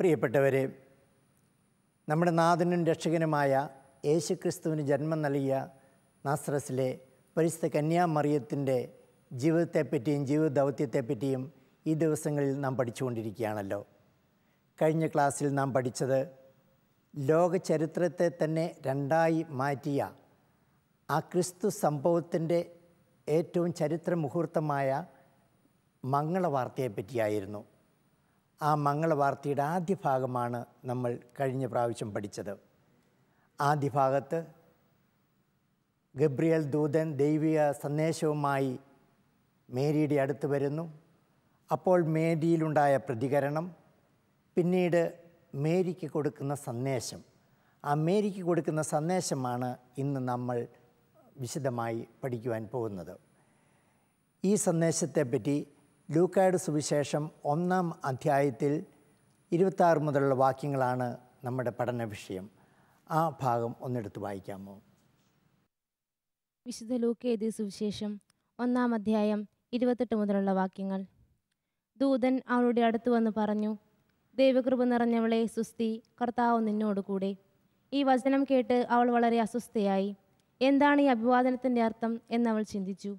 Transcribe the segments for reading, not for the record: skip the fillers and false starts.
പ്രിയപ്പെട്ടവരെ, നമ്മുടെ നാഥനും രക്ഷകനുമായ യേശുക്രിസ്തുവിന് ജന്മം നൽകിയ നാസറത്തിലെ പരിശുദ്ധ കന്യാമറിയത്തിൻ്റെ ജീവിതത്തെപ്പറ്റിയും ജീവിത ദൗത്യത്തെപ്പറ്റിയും ഈ ദിവസങ്ങളിൽ നാം പഠിച്ചുകൊണ്ടിരിക്കുകയാണല്ലോ. കഴിഞ്ഞ ക്ലാസ്സിൽ നാം പഠിച്ചത് ലോക ചരിത്രത്തെ തന്നെ രണ്ടായി മാറ്റിയ ആ ക്രിസ്തു സംഭവത്തിൻ്റെ ഏറ്റവും ചരിത്ര മുഹൂർത്തമായ മംഗളവാർത്തയെപ്പറ്റിയായിരുന്നു. ആ മംഗളവാർത്തയുടെ ആദ്യ ഭാഗമാണ് നമ്മൾ കഴിഞ്ഞ പ്രാവശ്യം പഠിച്ചത്. ആദ്യ ഭാഗത്ത് ഗബ്രിയേൽ ദൂതൻ ദൈവിക സന്ദേശവുമായി മേരിയുടെ അടുത്ത് വരുന്നു. അപ്പോൾ മേരിയിലുണ്ടായ പ്രതികരണം, പിന്നീട് മേരിക്ക് കൊടുക്കുന്ന സന്ദേശം. ആ മേരിക്ക് കൊടുക്കുന്ന സന്ദേശമാണ് ഇന്ന് നമ്മൾ വിശദമായി പഠിക്കുവാൻ പോകുന്നത്. ഈ സന്ദേശത്തെപ്പറ്റി ലൂക്കായുടെ സുവിശേഷം 1-ാം അധ്യായത്തിൽ 26 മുതലുള്ള വാക്യങ്ങളാണ് നമ്മുടെ പഠന വിഷയം. ആ ഭാഗം ഒന്നെടുത്ത് വായിക്കാമോ? വിശുദ്ധ ലൂക്ക എഴുതിയ സുവിശേഷം 1-ാം അധ്യായം 28 മുതലുള്ള വാക്യങ്ങൾ. ദൂതൻ അവളുടെ അടുത്ത് വന്ന് പറഞ്ഞു, ദൈവകൃപ നിറഞ്ഞവളെ സുസ്തി, കർത്താവ് നിന്നോടുകൂടെ. ഈ വചനം കേട്ട് അവൾ വളരെ അസ്വസ്ഥയായി. എന്താണ് ഈ അഭിവാദനത്തിൻ്റെ അർത്ഥം എന്നവൾ ചിന്തിച്ചു.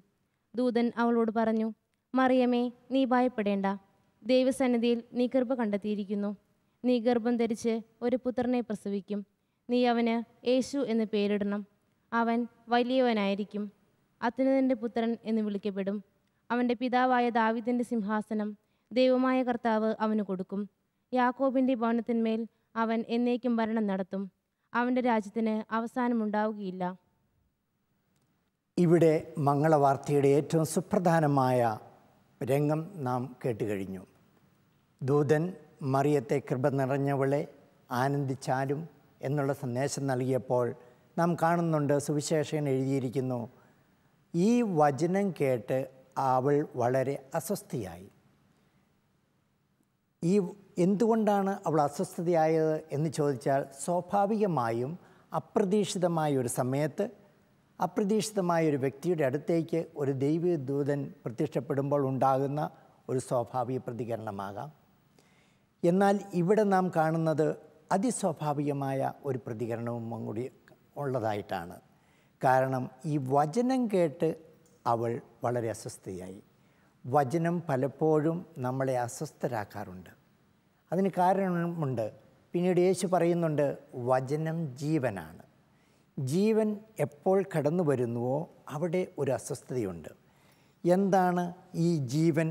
ദൂതൻ അവളോട് പറഞ്ഞു, മറിയമേ, നീ ഭയപ്പെടേണ്ട. ദൈവസന്നിധിയിൽ നീ കൃപ കണ്ടെത്തിയിരിക്കുന്നു. നീ ഗർഭം ധരിച്ച് ഒരു പുത്രനെ പ്രസവിക്കും. നീ അവന് യേശു എന്ന് പേരിടണം. അവൻ വലിയവനായിരിക്കും, അത്യുന്നതൻ്റെ പുത്രൻ എന്ന് വിളിക്കപ്പെടും. അവൻ്റെ പിതാവായ ദാവീദിൻ്റെ സിംഹാസനം ദൈവമായ കർത്താവ് അവന് കൊടുക്കും. യാക്കോബിൻ്റെ ഭവനത്തിന്മേൽ അവൻ എന്നേക്കും ഭരണം നടത്തും. അവൻ്റെ രാജ്യത്തിന് അവസാനമുണ്ടാവുകയില്ല. ഇവിടെ മംഗളവാർത്തയുടെ ഏറ്റവും സുപ്രധാനമായ രംഗം നാം കേട്ടുകഴിഞ്ഞു. ദൂതൻ മറിയത്തെ കൃപ നിറഞ്ഞവളെ ആനന്ദിച്ചാലും എന്നുള്ള സന്ദേശം നൽകിയപ്പോൾ നാം കാണുന്നുണ്ട്, സുവിശേഷകൻ എഴുതിയിരിക്കുന്നു, ഈ വചനം കേട്ട് അവൾ വളരെ അസ്വസ്ഥയായി. എന്തുകൊണ്ടാണ് അവൾ അസ്വസ്ഥതയായത് എന്ന് ചോദിച്ചാൽ, സ്വാഭാവികമായും അപ്രതീക്ഷിതമായ ഒരു സമയത്ത് അപ്രതീക്ഷിതമായ ഒരു വ്യക്തിയുടെ അടുത്തേക്ക് ഒരു ദൈവിക ദൂതൻ പ്രത്യക്ഷപ്പെടുമ്പോൾ ഉണ്ടാകുന്ന ഒരു സ്വാഭാവിക പ്രതികരണമാകാം. എന്നാൽ ഇവിടെ നാം കാണുന്നത് അതിസ്വാഭാവികമായ ഒരു പ്രതികരണവും കൂടി ഉള്ളതായിട്ടാണ്. കാരണം ഈ വചനം കേട്ട് അവൾ വളരെ അസ്വസ്ഥയായി. വചനം പലപ്പോഴും നമ്മളെ അസ്വസ്ഥരാക്കാറുണ്ട്. അതിന് കാരണമുണ്ട്. പിന്നീട് യേശു പറയുന്നുണ്ട്, വചനം ജീവനാണ്. ജീവൻ എപ്പോൾ കടന്നു വരുന്നുവോ അവിടെ ഒരു അസ്വസ്ഥതയുണ്ട്. എന്താണ് ഈ ജീവൻ?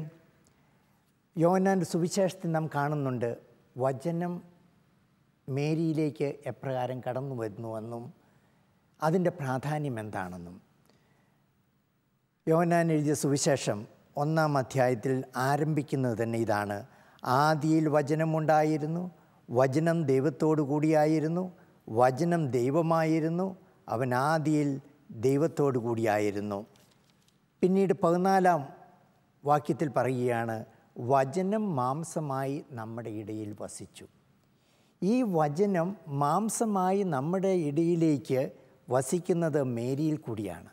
യോഹന്നാൻ്റെ സുവിശേഷത്തിൽ നാം കാണുന്നുണ്ട്, വചനം മേരിയിലേക്ക് എപ്രകാരം കടന്നു വരുന്നുവെന്നും അതിൻ്റെ പ്രാധാന്യം എന്താണെന്നും. യോഹന്നാൻ എഴുതിയ സുവിശേഷം 1-ാം അധ്യായത്തിൽ ആരംഭിക്കുന്നത് തന്നെ ഇതാണ്, ആദിയിൽ വചനമുണ്ടായിരുന്നു, വചനം ദൈവത്തോടു കൂടിയായിരുന്നു, വചനം ദൈവമായിരുന്നു, അവൻ ആദിയിൽ ദൈവത്തോടു കൂടിയായിരുന്നു. പിന്നീട് 14-ാം വാക്യത്തിൽ പറയുകയാണ്, വചനം മാംസമായി നമ്മുടെ ഇടയിൽ വസിച്ചു. ഈ വചനം മാംസമായി നമ്മുടെ ഇടയിലേക്ക് വസിക്കുന്നത് മേരിയിൽ കൂടിയാണ്.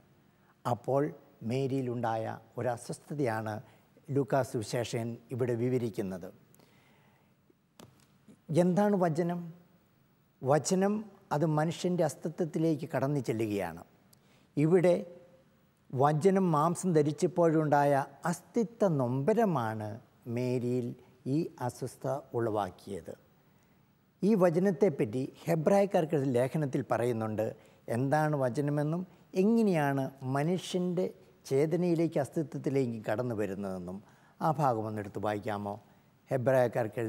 അപ്പോൾ മേരിയിലുണ്ടായ ഒരു അസ്വസ്ഥതയാണ് ലൂക്കാ സുവിശേഷൻ ഇവിടെ വിവരിക്കുന്നത്. എന്താണ് വചനം? വചനം അത് മനുഷ്യൻ്റെ അസ്തിത്വത്തിലേക്ക് കടന്നു ചെല്ലുകയാണ്. ഇവിടെ വചനം മാംസം ധരിച്ചപ്പോഴുണ്ടായ അസ്തിത്വ നൊമ്പരമാണ് മേരിയിൽ ഈ അസ്വസ്ഥ ഉളവാക്കിയത്. ഈ വചനത്തെപ്പറ്റി ഹെബ്രായക്കാർക്ക് ലേഖനത്തിൽ പറയുന്നുണ്ട്, എന്താണ് വചനമെന്നും എങ്ങനെയാണ് മനുഷ്യൻ്റെ ചേതനയിലേക്ക് അസ്തിത്വത്തിലേക്ക് കടന്നു വരുന്നതെന്നും. ആ ഭാഗം ഒന്നെടുത്ത് വായിക്കാമോ? ഹെബ്രായക്കാർക്ക്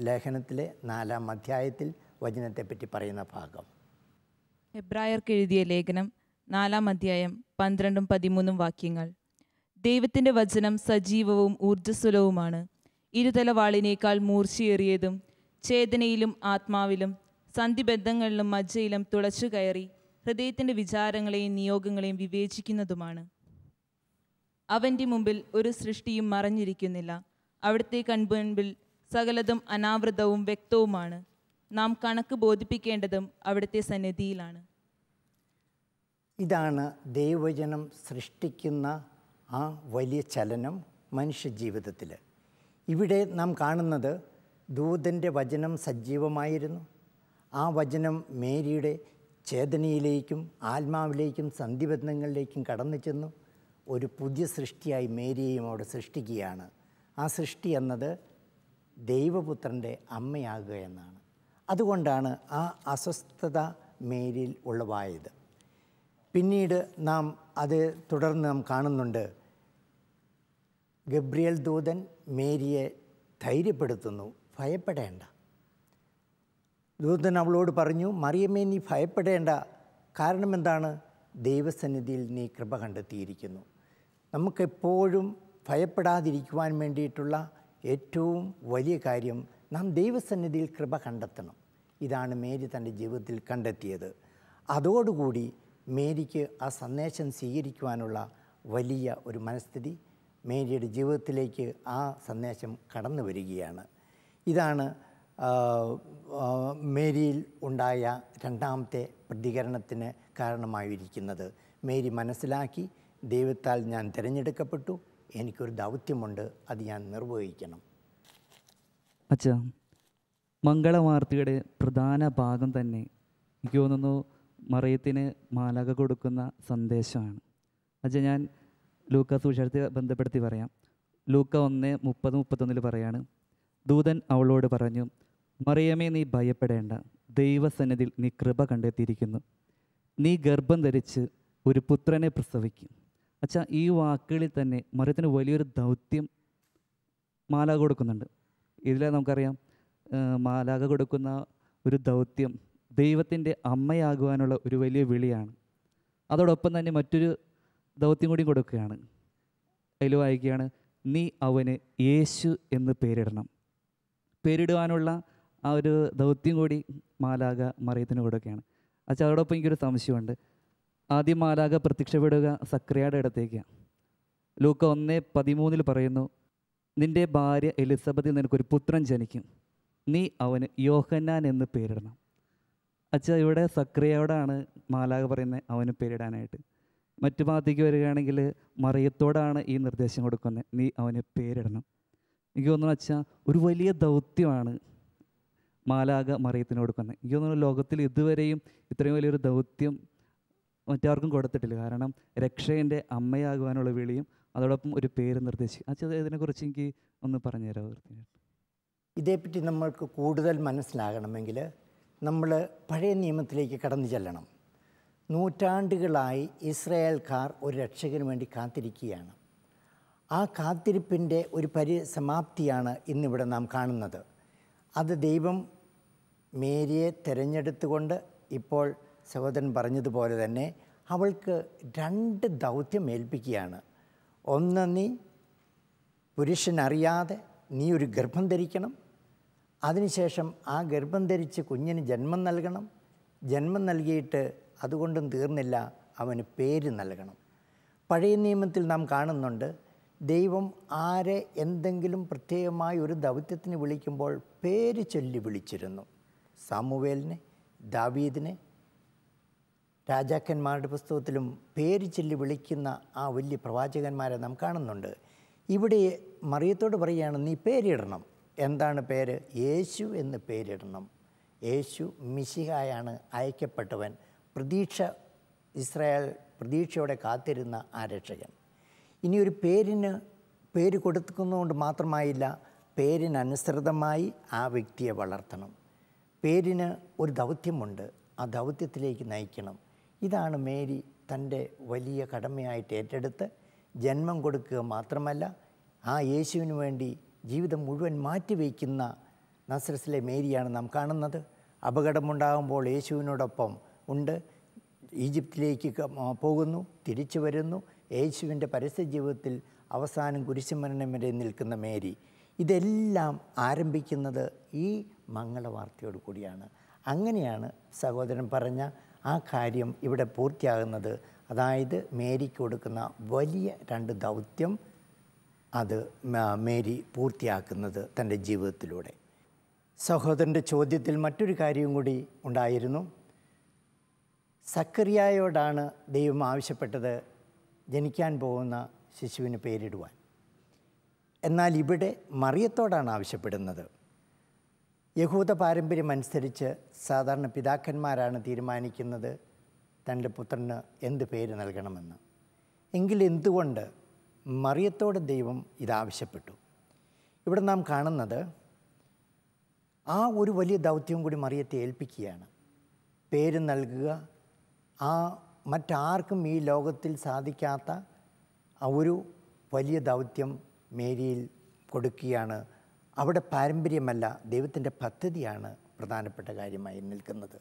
ലേഖനത്തിലെ 4-ാം അധ്യായത്തിൽ വചനത്തെപ്പറ്റി പറയുന്ന ഭാഗം. ഹെബ്രായർക്ക് എഴുതിയ ലേഖനം 4-ാം അധ്യായം 12-13 വാക്യങ്ങൾ. ദൈവത്തിൻ്റെ വചനം സജീവവും ഊർജ്ജസ്വലവുമാണ്, ഇരുതലവാളിനേക്കാൾ മൂർച്ചയേറിയതും ചേതനയിലും ആത്മാവിലും സന്ധിബന്ധങ്ങളിലും മജ്ജയിലും തുളച്ചു കയറി ഹൃദയത്തിൻ്റെ വിചാരങ്ങളെയും നിയോഗങ്ങളെയും വിവേചിക്കുന്നതുമാണ്. അവൻ്റെ മുമ്പിൽ ഒരു സൃഷ്ടിയും മറഞ്ഞിരിക്കുന്നില്ല. അവിടുത്തെ കൺമുൻപിൽ സകലതും അനാവൃതവും വ്യക്തവുമാണ്. നാം കണക്ക് ബോധിപ്പിക്കേണ്ടതും അവിടുത്തെ സന്നിധിയിലാണ്. ഇതാണ് ദൈവവചനം സൃഷ്ടിക്കുന്ന ആ വലിയ ചലനം മനുഷ്യജീവിതത്തിൽ. ഇവിടെ നാം കാണുന്നത് ദൂതൻ്റെ വചനം സജീവമായിരുന്നു. ആ വചനം മേരിയുടെ ചേതനയിലേക്കും ആത്മാവിലേക്കും സന്ധിബന്ധങ്ങളിലേക്കും കടന്നു ചെന്നു ഒരു പുതിയ സൃഷ്ടിയായി മേരിയെയും അവിടെ സൃഷ്ടിക്കുകയാണ്. ആ സൃഷ്ടി എന്നത് ദൈവപുത്രൻ്റെ അമ്മയാകുക എന്നാണ്. അതുകൊണ്ടാണ് ആ അസ്വസ്ഥത മേരിയിൽ ഉളവായത്. പിന്നീട് നാം അത് തുടർന്ന് നാം കാണുന്നുണ്ട്. ഗബ്രിയേൽ ദൂതൻ മേരിയെ ധൈര്യപ്പെടുത്തുന്നു, ഭയപ്പെടേണ്ട. ദൂതൻ അവളോട് പറഞ്ഞു, മറിയമേ നീ ഭയപ്പെടേണ്ട. കാരണം എന്താണ്? ദൈവസന്നിധിയിൽ നീ കൃപ കണ്ടെത്തിയിരിക്കുന്നു. നമുക്കെപ്പോഴും ഭയപ്പെടാതിരിക്കുവാൻ വേണ്ടിയിട്ടുള്ള ഏറ്റവും വലിയ കാര്യം നാം ദൈവസന്നിധിയിൽ കൃപ കണ്ടെത്തണം. ഇതാണ് മേരി തൻ്റെ ജീവിതത്തിൽ കണ്ടെത്തിയത്. അതോടുകൂടി മേരിക്ക് ആ സന്ദേശം സ്വീകരിക്കുവാനുള്ള വലിയ ഒരു മനസ്ഥിതി മേരിയുടെ ജീവിതത്തിലേക്ക് ആ സന്ദേശം കടന്നു വരികയാണ്. ഇതാണ് മേരിയിൽ ഉണ്ടായ രണ്ടാമത്തെ പ്രതികരണത്തിന് കാരണമായിരിക്കുന്നത്. മേരി മനസ്സിലാക്കി, ദൈവത്താൽ ഞാൻ തിരഞ്ഞെടുക്കപ്പെട്ടു, എനിക്കൊരു ദൗത്യമുണ്ട്, അത് ഞാൻ നിർവഹിക്കണം. അച്ഛാ, മംഗളവാർത്തയുടെ പ്രധാന ഭാഗം തന്നെ എനിക്ക് തോന്നുന്നു മറിയത്തിന് മാലാഖ കൊടുക്കുന്ന സന്ദേശമാണ്. അച്ഛാ, ഞാൻ ലൂക്ക സുവിശേഷത്തെ ബന്ധപ്പെടുത്തി പറയാം. ലൂക്ക 1:30-31 പറയാണ്, ദൂതൻ അവളോട് പറഞ്ഞു, മറിയമേ നീ ഭയപ്പെടേണ്ട, ദൈവസന്നിധിയിൽ നീ കൃപ കണ്ടെത്തിയിരിക്കുന്നു. നീ ഗർഭം ധരിച്ച് ഒരു പുത്രനെ പ്രസവിക്കും. അച്ഛാ, ഈ വാക്കുകളിൽ തന്നെ മറിയത്തിന് വലിയൊരു ദൗത്യം മാലാഖ കൊടുക്കുന്നുണ്ട്. ഇതിൽ നമുക്കറിയാം, മാലാഖ കൊടുക്കുന്ന ഒരു ദൗത്യം ദൈവത്തിൻ്റെ അമ്മയാകുവാനുള്ള ഒരു വലിയ വിളിയാണ്. അതോടൊപ്പം തന്നെ മറ്റൊരു ദൗത്യം കൂടി കൊടുക്കുകയാണ്. അതിൽ വായിക്കുകയാണ്, നീ അവന് യേശു എന്ന് പേരിടണം. പേരിടുവാനുള്ള ആ ഒരു ദൗത്യം കൂടി മാലാഖ മറിയത്തിന് കൊടുക്കുകയാണ്. അച്ഛാ, അതോടൊപ്പം എനിക്കൊരു സംശയമുണ്ട്. ആദ്യം മാലാഖ പ്രത്യക്ഷപ്പെടുക സക്രിയയുടെ അടുത്തേക്കാണ്. ലൂക്ക 1:13 പറയുന്നു, നിൻ്റെ ഭാര്യ എലിസബത്തിൽ നിനക്കൊരു പുത്രൻ ജനിക്കും, നീ അവന് യോഹന്നാൻ എന്ന് പേരിടണം. അച്ഛാ, ഇവിടെ സക്രിയയോടാണ് മാലാഖ പറയുന്നത് അവന് പേരിടാനായിട്ട്. മറ്റു ഭാഗത്തേക്ക് വരികയാണെങ്കിൽ മറിയത്തോടാണ് ഈ നിർദ്ദേശം കൊടുക്കുന്നത്, നീ അവന് പേരിടണം. എനിക്ക് തോന്നുന്നു അച്ഛാ, ഒരു വലിയ ദൗത്യമാണ് മാലാഖ മറിയത്തിന് കൊടുക്കുന്നത്. എനിക്ക് തോന്നുന്നു ലോകത്തിൽ ഇതുവരെയും ഇത്രയും വലിയൊരു ദൗത്യം മറ്റാർക്കും കൊടുത്തിട്ടില്ല. കാരണം രക്ഷകൻ്റെ അമ്മയാകുവാനുള്ള വിളിയും അതോടൊപ്പം ഒരു പേര് നിർദ്ദേശിക്കും. അച്ഛാ, ഇതിനെക്കുറിച്ച് എനിക്ക് ഒന്ന് പറഞ്ഞുതരാം വൃത്തിയായിട്ട്. ഇതേപ്പറ്റി നമ്മൾക്ക് കൂടുതൽ മനസ്സിലാകണമെങ്കിൽ നമ്മൾ പഴയ നിയമത്തിലേക്ക് കടന്നു ചെല്ലണം. നൂറ്റാണ്ടുകളായി ഇസ്രായേൽക്കാർ ഒരു രക്ഷകന് വേണ്ടി കാത്തിരിക്കുകയാണ്. ആ കാത്തിരിപ്പിൻ്റെ ഒരു പരിസമാപ്തിയാണ് ഇന്നിവിടെ നാം കാണുന്നത്. അത് ദൈവം മേരിയെ തിരഞ്ഞെടുത്തുകൊണ്ട് ഇപ്പോൾ സഹോദരൻ പറഞ്ഞതുപോലെ തന്നെ അവൾക്ക് 2 ദൗത്യം ഏൽപ്പിക്കുകയാണ്. ഒന്ന്, നീ പുരുഷനറിയാതെ നീ ഒരു ഗർഭം ധരിക്കണം. അതിനുശേഷം ആ ഗർഭം ധരിച്ച് കുഞ്ഞിന് ജന്മം നൽകണം. ജന്മം നൽകിയിട്ട് അതുകൊണ്ടും തീർന്നില്ല, അവന് പേര് നൽകണം. പഴയ നിയമത്തിൽ നാം കാണുന്നുണ്ട്, ദൈവം ആരെ എന്തെങ്കിലും പ്രത്യേകമായ ഒരു ദൗത്യത്തിന് വിളിക്കുമ്പോൾ പേര് ചൊല്ലി വിളിച്ചിരുന്നു. സാമുവേലിനെ, ദാവീദിനെ രാജാക്കന്മാരുടെ പുസ്തകത്തിലും പേര് ചൊല്ലി വിളിക്കുന്ന ആ വലിയ പ്രവാചകന്മാരെ നാം കാണുന്നുണ്ട്. ഇവിടെ മറിയത്തോട് പറയുകയാണ്, നീ പേരിടണം. എന്താണ് പേര്? യേശു എന്ന് പേരിടണം. യേശു മിശിഹായാണ്, അയക്കപ്പെട്ടവൻ, ഇസ്രായേൽ പ്രതീക്ഷയോടെ കാത്തിരുന്ന ആ രക്ഷകൻ. ഇനി ഒരു പേര് കൊടുക്കുന്നതുകൊണ്ട് മാത്രമായില്ല, പേരിനനുസൃതമായി ആ വ്യക്തിയെ വളർത്തണം. പേരിന് ഒരു ദൗത്യമുണ്ട്, ആ ദൗത്യത്തിലേക്ക് നയിക്കണം. ഇതാണ് മേരി തൻ്റെ വലിയ കടമയായിട്ട് ഏറ്റെടുത്ത് ജന്മം കൊടുക്കുക മാത്രമല്ല, ആ യേശുവിന് വേണ്ടി ജീവിതം മുഴുവൻ മാറ്റിവെക്കുന്ന നസ്രത്തിലെ മേരിയാണ് നാം കാണുന്നത്. അപകടമുണ്ടാകുമ്പോൾ യേശുവിനോടൊപ്പം ഉണ്ട്, ഈജിപ്തിലേക്ക് പോകുന്നു, തിരിച്ചു വരുന്നു. യേശുവിൻ്റെ പരസ്യ ജീവിതത്തിൽ അവസാനം കുരിശുമരണം വരെ നിൽക്കുന്ന മേരി. ഇതെല്ലാം ആരംഭിക്കുന്നത് ഈ മംഗളവാർത്തയോട് കൂടിയാണ്. അങ്ങനെയാണ് സഹോദരൻ പറഞ്ഞ ആ കാര്യം ഇവിടെ പൂർത്തിയാകുന്നത്. അതായത് മേരിക്ക് കൊടുക്കുന്ന വലിയ 2 ദൗത്യം അത് മേരി പൂർത്തിയാക്കുന്നത് തൻ്റെ ജീവിതത്തിലൂടെ. സഹോദരൻ്റെ ചോദ്യത്തിൽ മറ്റൊരു കാര്യം കൂടി ഉണ്ടായിരുന്നു. സക്കറിയായോടാണ് ദൈവം ആവശ്യപ്പെട്ടത് ജനിക്കാൻ പോകുന്ന ശിശുവിന് പേരിടുവാൻ. എന്നാൽ ഇവിടെ മറിയത്തോടാണ് ആവശ്യപ്പെടുന്നത്. യഹൂദ പാരമ്പര്യമനുസരിച്ച് സാധാരണ പിതാക്കന്മാരാണ് തീരുമാനിക്കുന്നത് തൻ്റെ പുത്രന് എന്ത് പേര് നൽകണമെന്ന്. എങ്കിൽ എന്തുകൊണ്ട് മറിയത്തോട് ദൈവം ഇതാവശ്യപ്പെട്ടു? ഇവിടെ നാം കാണുന്നത് ആ ഒരു വലിയ ദൗത്യം കൂടി മറിയത്തെ ഏൽപ്പിക്കുകയാണ്. പേര് നൽകുക, ആ മറ്റാർക്കും ഈ ലോകത്തിൽ സാധിക്കാത്ത ആ ഒരു വലിയ ദൗത്യം മേരിയിൽ കൊടുക്കുകയാണ്. അവിടെ പാരമ്പര്യമല്ല, ദൈവത്തിൻ്റെ പദ്ധതിയാണ് പ്രധാനപ്പെട്ട കാര്യമായി നിൽക്കുന്നത്.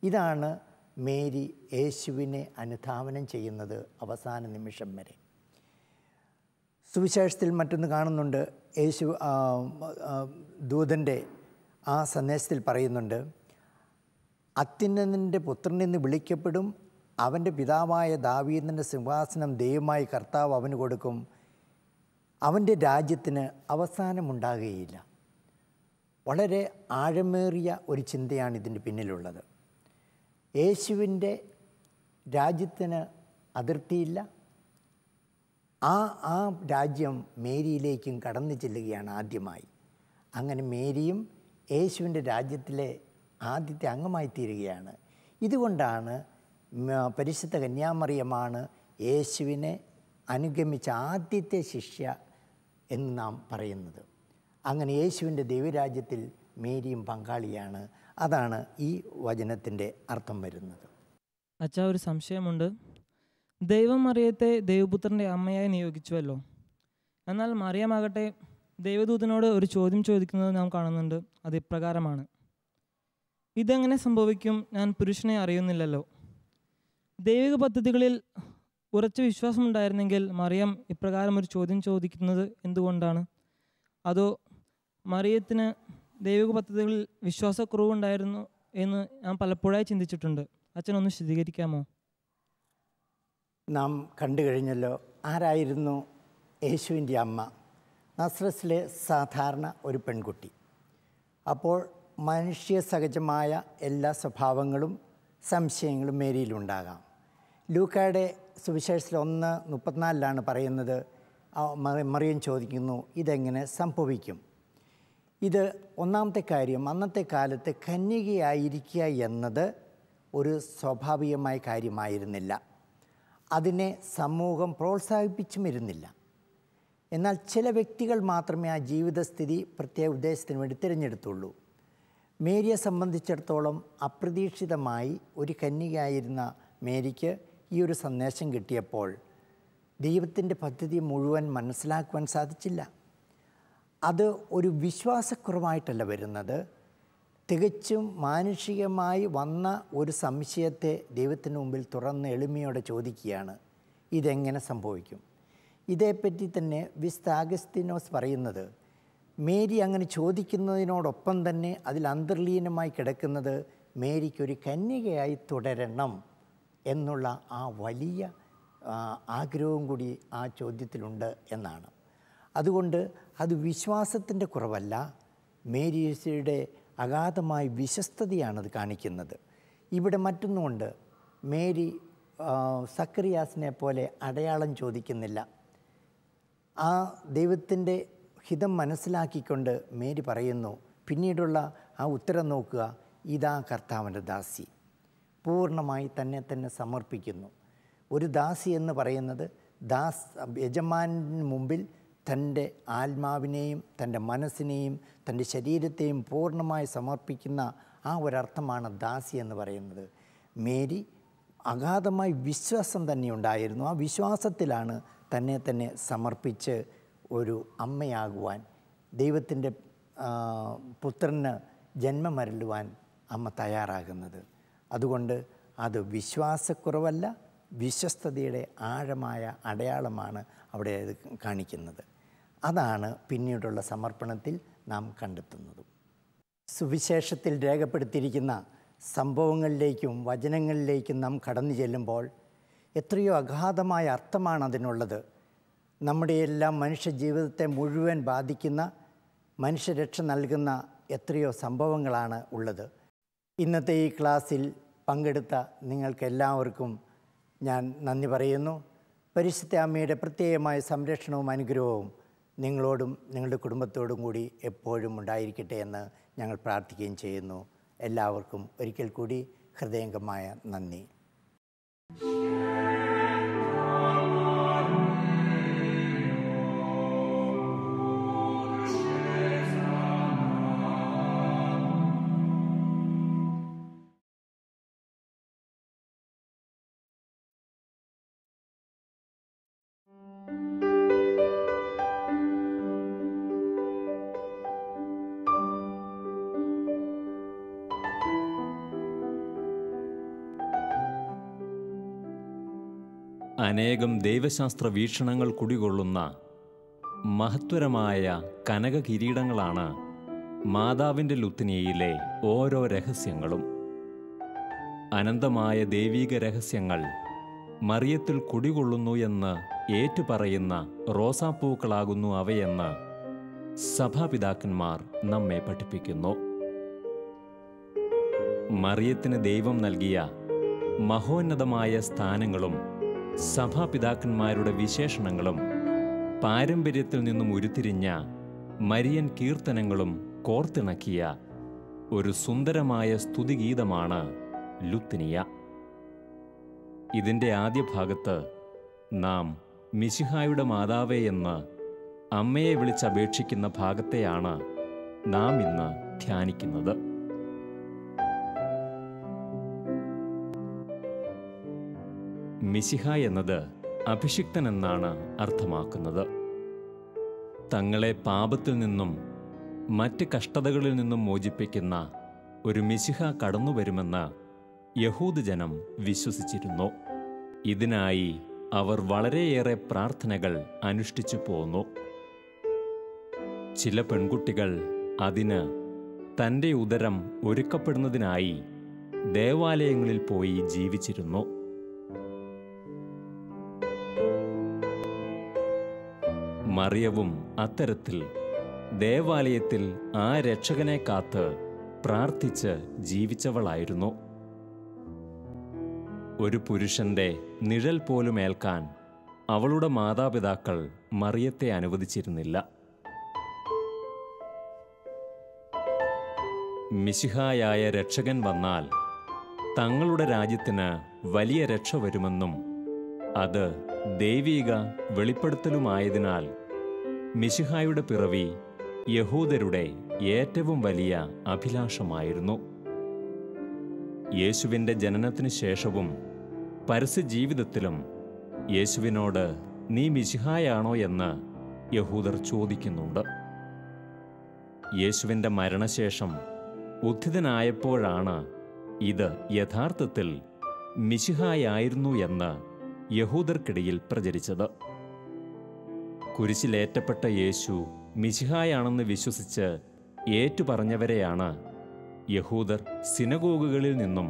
ഇതാണ് മേരി യേശുവിനെ അനുധാവനം ചെയ്യുന്നത് അവസാന നിമിഷം വരെ. സുവിശേഷത്തിൽ മറ്റൊന്ന് കാണുന്നുണ്ട്. യേശു ദൂതൻ്റെ ആ സന്ദേശത്തിൽ പറയുന്നുണ്ട്, അത്യുന്നതൻ്റെ പുത്രനെന്ന് വിളിക്കപ്പെടും, അവൻ്റെ പിതാവായ ദാവീദിൻ്റെ സിംഹാസനം ദൈവമായി കർത്താവ് അവന് കൊടുക്കും, അവൻ്റെ രാജ്യത്തിന് അവസാനമുണ്ടാകുകയില്ല. വളരെ ആഴമേറിയ ഒരു ചിന്തയാണ് ഇതിൻ്റെ പിന്നിലുള്ളത്. യേശുവിൻ്റെ രാജ്യത്തിന് അതിർത്തിയില്ല. ആ രാജ്യം മേരിയിലേക്കും കടന്നു ചെല്ലുകയാണ് ആദ്യമായി. അങ്ങനെ മേരിയും യേശുവിൻ്റെ രാജ്യത്തിലെ ആദ്യത്തെ അംഗമായി തീരുകയാണ്. ഇതുകൊണ്ടാണ് പരിശുദ്ധ കന്യാമറിയമാണ് യേശുവിനെ അനുഗമിച്ച ആദ്യത്തെ ശിഷ്യ എന്ന് നാം പറയുന്നത്. അങ്ങനെ യേശുവിൻ്റെ ദൈവരാജ്യത്തിൽ മേരിയും പങ്കാളിയാണ്. അതാണ് ഈ വചനത്തിൻ്റെ അർത്ഥം വരുന്നത്. അച്ഛാ, ഒരു സംശയമുണ്ട്. ദൈവം മറിയത്തെ ദൈവപുത്രൻ്റെ അമ്മയായി നിയോഗിച്ചുവല്ലോ. എന്നാൽ മറിയമാകട്ടെ ദൈവദൂതനോട് ഒരു ചോദ്യം ചോദിക്കുന്നത് നാം കാണുന്നുണ്ട്. അത് ഇപ്രകാരമാണ്: ഇതെങ്ങനെ സംഭവിക്കും? ഞാൻ പുരുഷനെ അറിയുന്നില്ലല്ലോ. ദൈവിക പദ്ധതികളിൽ ഉറച്ച വിശ്വാസമുണ്ടായിരുന്നെങ്കിൽ മറിയം ഇപ്രകാരം ഒരു ചോദ്യം ചോദിക്കുന്നത് എന്തുകൊണ്ടാണ്? അതോ മറിയത്തിന് ദൈവിക പദ്ധതികളിൽ വിശ്വാസക്കുറവുണ്ടായിരുന്നു എന്ന് ഞാൻ പലപ്പോഴായി ചിന്തിച്ചിട്ടുണ്ട്. അച്ഛനൊന്ന് വിശദീകരിക്കാമോ? നാം കണ്ടു കഴിഞ്ഞല്ലോ ആരായിരുന്നു യേശുവിൻ്റെ അമ്മ. നസ്രത്തിലെ സാധാരണ ഒരു പെൺകുട്ടി. അപ്പോൾ മനുഷ്യ സഹജമായ എല്ലാ സ്വഭാവങ്ങളും സംശയങ്ങളും മേരിയിലുണ്ടാകാം. ലൂക്കായുടെ സുവിശേഷത്തിൽ 1:34 പറയുന്നത്, മറിയം ചോദിക്കുന്നു, ഇതെങ്ങനെ സംഭവിക്കും? ഇത് ഒന്നാമത്തെ കാര്യം. അന്നത്തെ കാലത്ത് കന്യകയായിരിക്കുക എന്നത് ഒരു സ്വാഭാവികമായ കാര്യമായിരുന്നില്ല. അതിനെ സമൂഹം പ്രോത്സാഹിപ്പിച്ചുമിരുന്നില്ല. എന്നാൽ ചില വ്യക്തികൾ മാത്രമേ ആ ജീവിതസ്ഥിതി പ്രത്യേക ഉദ്ദേശത്തിന് വേണ്ടി തിരഞ്ഞെടുത്തുള്ളൂ. മേരിയെ സംബന്ധിച്ചിടത്തോളം അപ്രതീക്ഷിതമായി ഒരു കന്യകയായിരുന്ന മേരിക്ക് ഈ ഒരു സന്ദേശം കിട്ടിയപ്പോൾ ദൈവത്തിൻ്റെ പദ്ധതി മുഴുവൻ മനസ്സിലാക്കുവാൻ സാധിച്ചില്ല. അത് ഒരു വിശ്വാസക്കുറവായിട്ടല്ല വരുന്നത്, തികച്ചും മാനുഷികമായി വന്ന ഒരു സംശയത്തെ ദൈവത്തിന് മുമ്പിൽ തുറന്ന് എളിമയോടെ ചോദിക്കുകയാണ്, ഇതെങ്ങനെ സംഭവിക്കും? ഇതേപ്പറ്റി തന്നെ വിശുദ്ധ അഗസ്തീനോസ് പറയുന്നത്, മേരി അങ്ങനെ ചോദിക്കുന്നതിനോടൊപ്പം തന്നെ അതിൽ അന്തർലീനമായി കിടക്കുന്നത് മേരിക്കൊരു കന്യകയായി തുടരണം എന്നുള്ള ആ വലിയ ആഗ്രഹവും കൂടി ആ ചോദ്യത്തിലുണ്ട് എന്നാണ്. അതുകൊണ്ട് അത് വിശ്വാസത്തിൻ്റെ കുറവല്ല, മേരിയുടെ അഗാധമായ വിശ്വസ്തതയാണത് കാണിക്കുന്നത്. ഇവിടെ മറ്റൊന്നുമുണ്ട്. മേരി സക്കറിയാസിനെ പോലെ അടയാളം ചോദിക്കുന്നില്ല. ആ ദൈവത്തിൻ്റെ ഹിതം മനസ്സിലാക്കിക്കൊണ്ട് മേരി പറയുന്നു, പിന്നീടുള്ള ആ ഉത്തരം നോക്കുക, ഇതാ കർത്താവിൻ്റെ ദാസി. പൂർണ്ണമായി തന്നെ സമർപ്പിക്കുന്നു. ഒരു ദാസി എന്ന് പറയുന്നത് യജമാനന് മുമ്പിൽ തൻ്റെ ആത്മാവിനെയും തൻ്റെ മനസ്സിനെയും തൻ്റെ ശരീരത്തെയും പൂർണ്ണമായി സമർപ്പിക്കുന്ന ആ ഒരർത്ഥമാണ് ദാസി എന്ന് പറയുന്നത്. മേരി അഗാധമായി വിശ്വാസം തന്നെ ഉണ്ടായിരുന്നു. ആ വിശ്വാസത്തിലാണ് തന്നെ സമർപ്പിച്ച് ഒരു അമ്മയാകുവാൻ, ദൈവത്തിൻ്റെ പുത്രന് ജന്മമരുളുവാൻ അമ്മ തയ്യാറാകുന്നത്. അതുകൊണ്ട് അത് വിശ്വാസക്കുറവല്ല, വിശ്വസ്തതയുടെ ആഴമായ അടയാളമാണ് അവിടെ അത് കാണിക്കുന്നത്. അതാണ് പിന്നീടുള്ള സമർപ്പണത്തിൽ നാം കണ്ടെത്തുന്നതും. സുവിശേഷത്തിൽ രേഖപ്പെടുത്തിയിരിക്കുന്ന സംഭവങ്ങളിലേക്കും വചനങ്ങളിലേക്കും നാം കടന്നു ചെല്ലുമ്പോൾ എത്രയോ അഗാധമായ അർത്ഥമാണ് അതിനുള്ളത്. നമ്മുടെ എല്ലാം മനുഷ്യ ജീവിതത്തെ മുഴുവൻ ബാധിക്കുന്ന, മനുഷ്യരക്ഷ നൽകുന്ന എത്രയോ സംഭവങ്ങളാണ് ഉള്ളത്. ഇന്നത്തെ ഈ ക്ലാസ്സിൽ പങ്കെടുത്ത നിങ്ങൾക്കെല്ലാവർക്കും ഞാൻ നന്ദി പറയുന്നു. പരിശുദ്ധ അമ്മയുടെ പ്രത്യേകമായ സംരക്ഷണവും അനുഗ്രഹവും നിങ്ങളോടും നിങ്ങളുടെ കുടുംബത്തോടും കൂടി എപ്പോഴും ഉണ്ടായിരിക്കട്ടെ എന്ന് ഞങ്ങൾ പ്രാർത്ഥിക്കുകയും ചെയ്യുന്നു. എല്ലാവർക്കും ഒരിക്കൽ കൂടി ഹൃദയംഗമായ നന്ദി. അനേകം ദൈവശാസ്ത്ര വീക്ഷണങ്ങൾ കുടികൊള്ളുന്ന മഹത്വരമായ കനക കിരീടങ്ങളാണ് മാതാവിൻ്റെ ലുത്തിനിയയിലെ ഓരോ രഹസ്യങ്ങളും. അനന്തമായ ദൈവീക രഹസ്യങ്ങൾ മറിയത്തിൽ കുടികൊള്ളുന്നു എന്ന് ഏറ്റുപറയുന്ന റോസാപ്പൂക്കളാകുന്നു അവയെന്ന് സഭാപിതാക്കന്മാർ നമ്മെ പഠിപ്പിക്കുന്നു. മറിയത്തിന് ദൈവം നൽകിയ മഹോന്നതമായ സ്ഥാനങ്ങളും സഭാപിതാക്കന്മാരുടെ വിശേഷണങ്ങളും പാരമ്പര്യത്തിൽ നിന്നും ഉരുത്തിരിഞ്ഞ മരിയൻ കീർത്തനങ്ങളും കോർത്തിണക്കിയ ഒരു സുന്ദരമായ സ്തുതിഗീതമാണ് ലുത്തിനിയ. ഇതിൻ്റെ ആദ്യ ഭാഗത്ത് നാം മിശിഹായുടെ മാതാവേ എന്ന് അമ്മയെ വിളിച്ചപേക്ഷിക്കുന്ന ഭാഗത്തെയാണ് നാം ഇന്ന് ധ്യാനിക്കുന്നത്. മിശിഹ എന്നത് അഭിഷിക്തൻ എന്നാണ് അർത്ഥമാക്കുന്നത്. തങ്ങളെ പാപത്തിൽ നിന്നും മറ്റ് കഷ്ടതകളിൽ നിന്നും മോചിപ്പിക്കുന്ന ഒരു മിശിഹ കടന്നുവരുമെന്ന് യഹൂദജനം വിശ്വസിച്ചിരുന്നു. ഇതിനായി അവർ വളരെയേറെ പ്രാർത്ഥനകൾ അനുഷ്ഠിച്ചു പോന്നു. ചില പെൺകുട്ടികൾ അതിന് തൻ്റെ ഉദരം ഒരുക്കപ്പെടുന്നതിനായി ദേവാലയങ്ങളിൽ പോയി ജീവിച്ചിരുന്നു. മറിയവും അത്തരത്തിൽ ദേവാലയത്തിൽ ആ രക്ഷകനെ കാത്ത് പ്രാർത്ഥിച്ച് ജീവിച്ചവളായിരുന്നു. ഒരു പുരുഷന്റെ നിഴൽ പോലും ഏൽക്കാൻ അവളുടെ മാതാപിതാക്കൾ മറിയത്തെ അനുവദിച്ചിരുന്നില്ല. മിശിഹായായ രക്ഷകൻ വന്നാൽ തങ്ങളുടെ രാജ്യത്തിന് വലിയ രക്ഷ വരുമെന്നും അത് ദൈവീക വെളിപ്പെടുത്തലുമായതിനാൽ മിശിഹായുടെ പിറവി യഹൂദരുടെ ഏറ്റവും വലിയ അഭിലാഷമായിരുന്നു. യേശുവിൻ്റെ ജനനത്തിനു ശേഷവും പരസ്യജീവിതത്തിലും യേശുവിനോട് നീ മിശിഹായാണോ എന്ന് യഹൂദർ ചോദിക്കുന്നുണ്ട്. യേശുവിൻ്റെ മരണശേഷം ഉത്ഥിതനായപ്പോഴാണ് ഇത് യഥാർത്ഥത്തിൽ മിശിഹായായിരുന്നു എന്ന് യഹൂദർക്കിടയിൽ പ്രചരിച്ചത്. കുരിശിലേറ്റപ്പെട്ട യേശു മിശിഹായാണെന്ന് വിശ്വസിച്ച് ഏറ്റുപറഞ്ഞവരെയാണ് യഹൂദർ സിനഗോഗുകളിൽ നിന്നും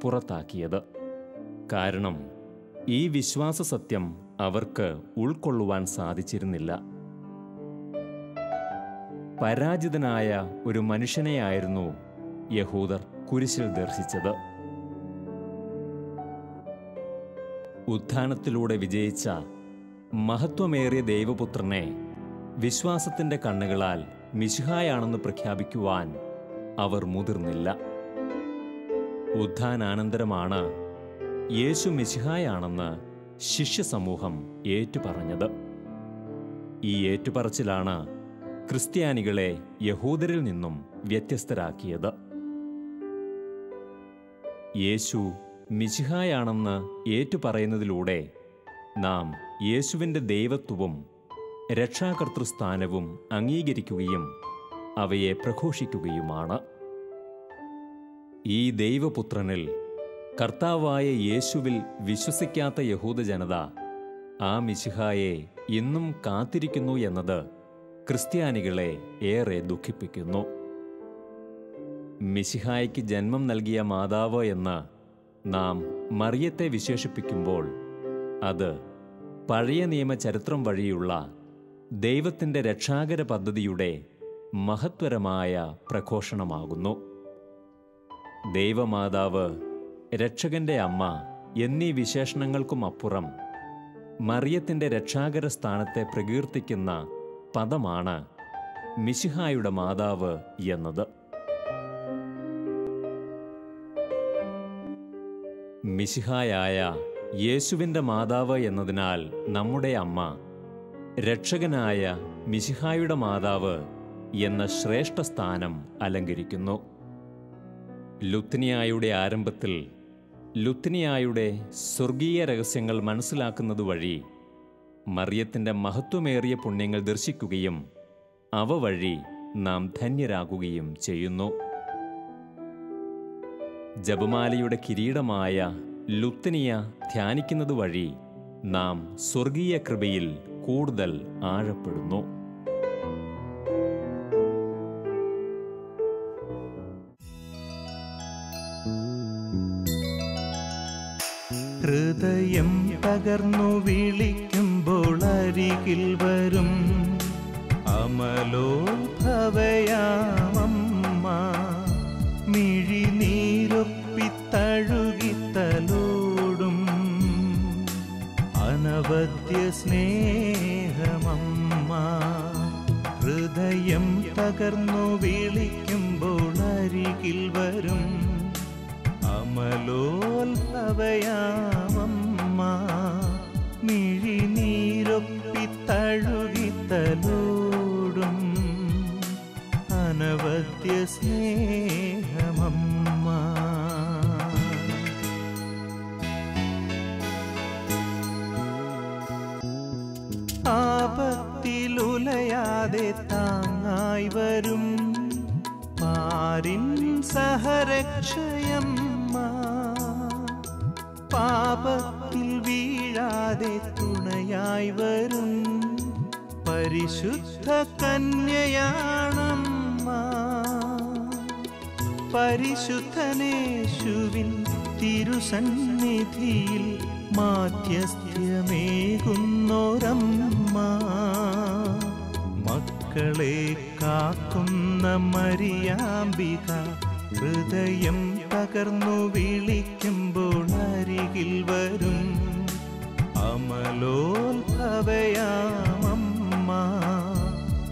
പുറത്താക്കിയത്. കാരണം ഈ വിശ്വാസ സത്യം അവർക്ക് ഉൾക്കൊള്ളുവാൻ സാധിച്ചിരുന്നില്ല. പരാജിതനായ ഒരു മനുഷ്യനെയായിരുന്നു യഹൂദർ കുരിശിൽ ദർശിച്ചത്. ഉത്ഥാനത്തിലൂടെ വിജയിച്ച മഹത്വമേറിയ ദൈവപുത്രനെ വിശ്വാസത്തിൻ്റെ കണ്ണുകളാൽ മിശിഹായാണെന്ന് പ്രഖ്യാപിക്കുവാൻ അവർ മുതിർന്നില്ല. ഉത്ഥാനാനന്തരമാണ് യേശു മിശിഹായാണെന്ന് ശിഷ്യസമൂഹം ഏറ്റുപറഞ്ഞത്. ഈ ഏറ്റുപറച്ചിലാണ് ക്രിസ്ത്യാനികളെ യഹൂദരിൽ നിന്നും വ്യത്യസ്തരാക്കിയത്. യേശു മിശിഹായാണെന്ന് ഏറ്റുപറയുന്നതിലൂടെ നാം യേശുവിൻ്റെ ദൈവത്വവും രക്ഷാകർതൃസ്ഥാനവും അംഗീകരിക്കുകയും അവയെ പ്രഘോഷിക്കുകയുമാണ്. ഈ ദൈവപുത്രനിൽ കർത്താവായ യേശുവിൽ വിശ്വസിക്കാത്ത യഹൂദജനത ആ മിശിഹായെ ഇന്നും കാത്തിരിക്കുന്നു എന്നത് ക്രിസ്ത്യാനികളെ ഏറെ ദുഃഖിപ്പിക്കുന്നു. മിശിഹായ്ക്ക് ജന്മം നൽകിയ മാതാവ് എന്ന് നാം മറിയത്തെ വിശേഷിപ്പിക്കുമ്പോൾ അത് പഴയ നിയമ ചരിത്രം വഴിയുള്ള ദൈവത്തിൻ്റെ രക്ഷാകര പദ്ധതിയുടെ മഹത്വരമായ പ്രഘോഷണമാകുന്നു. ദൈവമാതാവ്, രക്ഷകന്റെ അമ്മ എന്നീ വിശേഷണങ്ങൾക്കുമപ്പുറം മറിയത്തിൻ്റെ രക്ഷാകര സ്ഥാനത്തെ പ്രകീർത്തിക്കുന്ന പദമാണ് മിശിഹായുടെ മാതാവ് എന്നത്. മിശിഹായായ യേശുവിൻ്റെ മാതാവ് എന്നതിനാൽ നമ്മുടെ അമ്മ, രക്ഷകനായ മിശിഹായുടെ മാതാവ് എന്ന ശ്രേഷ്ഠ സ്ഥാനം അലങ്കരിക്കുന്നു. ലുത്തിനിയായുടെ ആരംഭത്തിൽ ലുത്തിനിയായുടെ സ്വർഗീയ രഹസ്യങ്ങൾ മനസ്സിലാക്കുന്നത് വഴി മറിയത്തിൻ്റെ മഹത്വമേറിയ പുണ്യങ്ങൾ ദർശിക്കുകയും അവ വഴി നാം ധന്യരാകുകയും ചെയ്യുന്നു. ജപമാലയുടെ കിരീടമായ ലുത്തിനിയ ധ്യാനിക്കുന്നത് വഴി നാം സ്വർഗീയ കൃപയിൽ കൂടുതൽ ആഴപ്പെടുന്നു. ഹൃദയം പകർന്നു വിളിക്കുമ്പോൾ അരികിൽ വരും അമലോത്ഭവയാമമ്മ, മിഴിനീരൊപ്പിത്തഴുകിത്തലോടും അനവദ്യ സ്നേഹമമ്മ. ഹൃദയം പകർന്നു വിളിക്കുമ്പോൾ അരികിൽ വരും അമലോത്ഭവയാമമ്മ, മിഴിനീരൊപ്പിത്തഴുകിത്തലോടും അനവദ്യ സ്നേഹമമ്മ. ആപത്തിലുലയാതെ താങ്ങായി വരും പാരിൻ സഹരക്ഷയമ്മ, പാപത്തിൽ വീഴാതെ തുണയായി വരും പരിശുദ്ധ കന്യയാണമ്മ. പരിശുദ്ധനേശുവിൻ തിരുസന്നിധിയിൽ മാധ്യസ്ഥ്യമേകുന്നോരമ്മ, മക്കളെ കാക്കുന്ന മരിയാമ്പിക, ഹൃദയം പകർന്നു വിളിക്കുമ്പോൾ അരികിൽ വരും അമലോത്ഭവയാമമ്മ,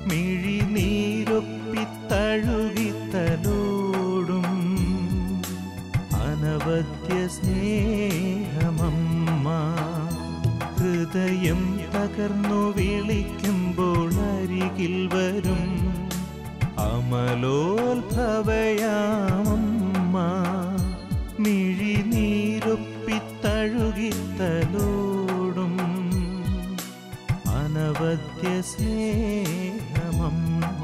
മിഴിനീരൊപ്പിത്തഴുകിത്തലോടും അനവദ്യ സ്നേഹമമ്മ. ഹൃദയം പകർന്നു വിളിക്കുമ്പോൾ അരികിൽ വരും അമലോത്ഭവയാമമ്മ, മിഴിനീരൊപ്പിത്തഴുകിത്തലോടും അനവദ്യ സ്നേഹമമ്മ.